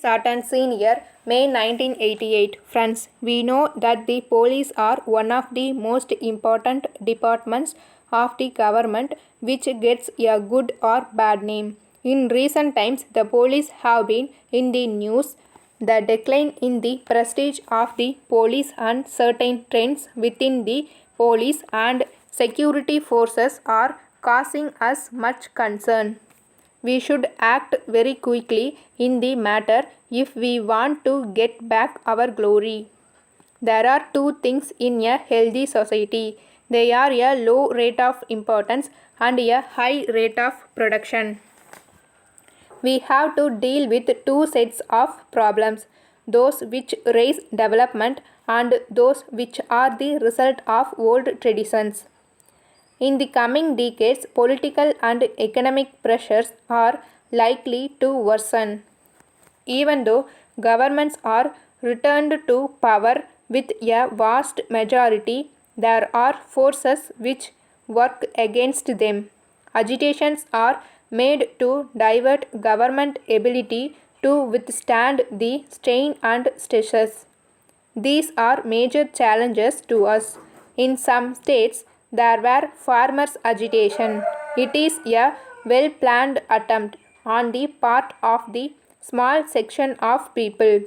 Shorthand Senior, May 1988. Friends, we know that the police are one of the most important departments of the government which gets a good or bad name. In recent times, the police have been in the news. The decline in the prestige of the police and certain trends within the police and security forces are causing us much concern. We should act very quickly in the matter if we want to get back our glory. There are two things in a healthy society. They are a low rate of importance and a high rate of production. We have to deal with two sets of problems, those which raise development and those which are the result of old traditions. In the coming decades, political and economic pressures are likely to worsen. Even though governments are returned to power with a vast majority, there are forces which work against them. Agitations are made to divert government ability to withstand the strain and stresses. These are major challenges to us. In some states, there were farmers' agitation. It is a well planned attempt on the part of the small section of people.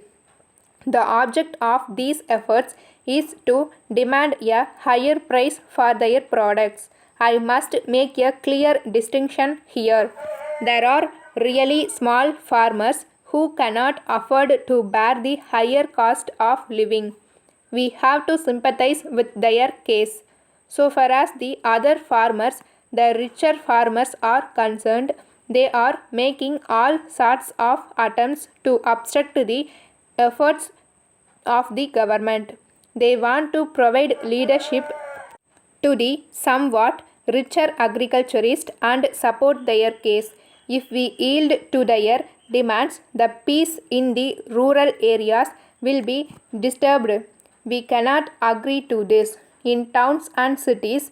The object of these efforts is to demand a higher price for their products. I must make a clear distinction here. There are really small farmers who cannot afford to bear the higher cost of living. We have to sympathize with their case. So far as the other farmers, the richer farmers are concerned, they are making all sorts of attempts to obstruct the efforts of the government. They want to provide leadership to the somewhat richer agriculturists and support their case. If we yield to their demands, the peace in the rural areas will be disturbed. We cannot agree to this. In towns and cities,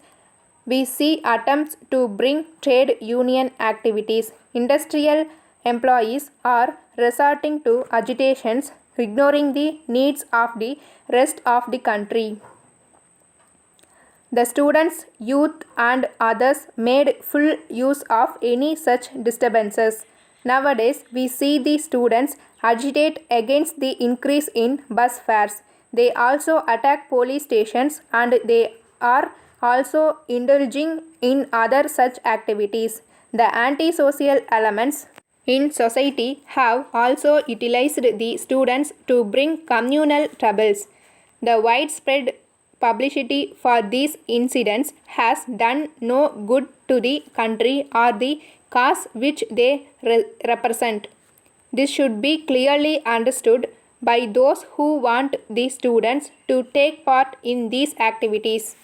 we see attempts to bring trade union activities. Industrial employees are resorting to agitations, ignoring the needs of the rest of the country. The students, youth, and others made full use of any such disturbances. Nowadays, we see the students agitate against the increase in bus fares. They also attack police stations and they are also indulging in other such activities. The antisocial elements in society have also utilized the students to bring communal troubles. The widespread publicity for these incidents has done no good to the country or the cause which they represent. This should be clearly understood by those who want the students to take part in these activities.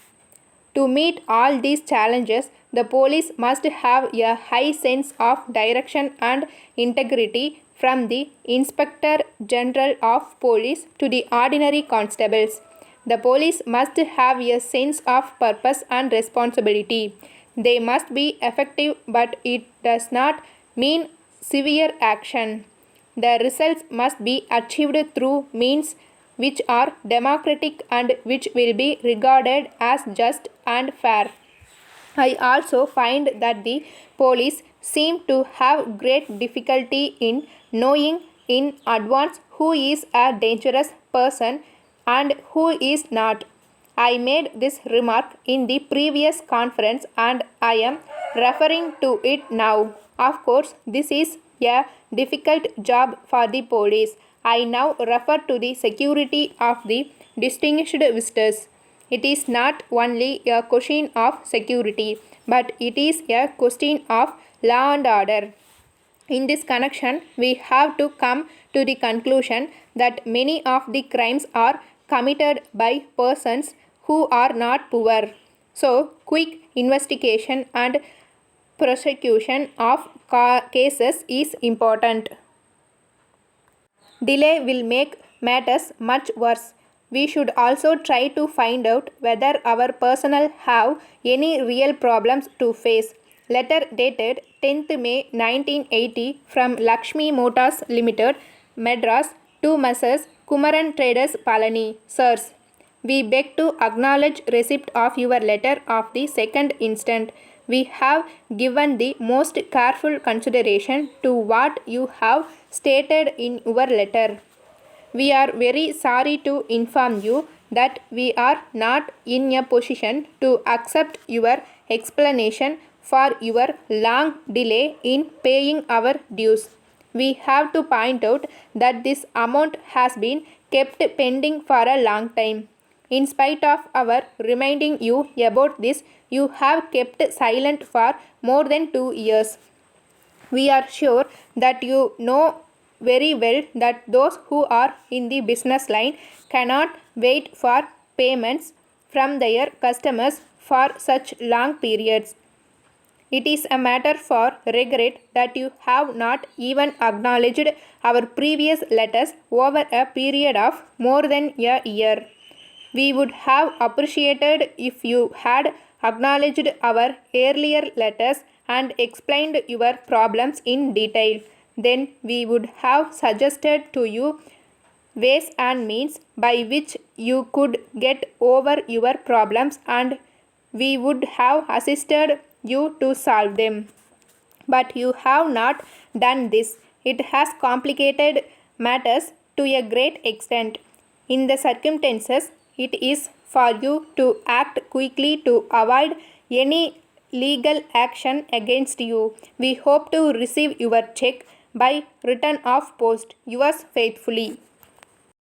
To meet all these challenges, the police must have a high sense of direction and integrity from the Inspector General of Police to the ordinary constables. The police must have a sense of purpose and responsibility. They must be effective, but it does not mean severe action. The results must be achieved through means which are democratic and which will be regarded as just and fair. I also find that the police seem to have great difficulty in knowing in advance who is a dangerous person and who is not. I made this remark in the previous conference and I am referring to it now. Of course, this is a difficult job for the police. I now refer to the security of the distinguished visitors. It is not only a question of security, but it is a question of law and order. In this connection, we have to come to the conclusion that many of the crimes are committed by persons who are not poor. So, quick investigation and prosecution of cases is important. Delay will make matters much worse. We should also try to find out whether our personnel have any real problems to face. Letter dated 10th May 1980 from Lakshmi Motors Limited, Madras, to Messrs. Kumaran Traders, Palani. Sirs, we beg to acknowledge receipt of your letter of the 2nd instant. We have given the most careful consideration to what you have stated in your letter. We are very sorry to inform you that we are not in a position to accept your explanation for your long delay in paying our dues. We have to point out that this amount has been kept pending for a long time. In spite of our reminding you about this, you have kept silent for more than 2 years. We are sure that you know very well that those who are in the business line cannot wait for payments from their customers for such long periods. It is a matter for regret that you have not even acknowledged our previous letters over a period of more than a year. We would have appreciated if you had acknowledged our earlier letters and explained your problems in detail. Then we would have suggested to you ways and means by which you could get over your problems, and we would have assisted you to solve them. But you have not done this. It has complicated matters to a great extent. In the circumstances, it is for you to act quickly to avoid any legal action against you. We hope to receive your check by return of post. Yours faithfully.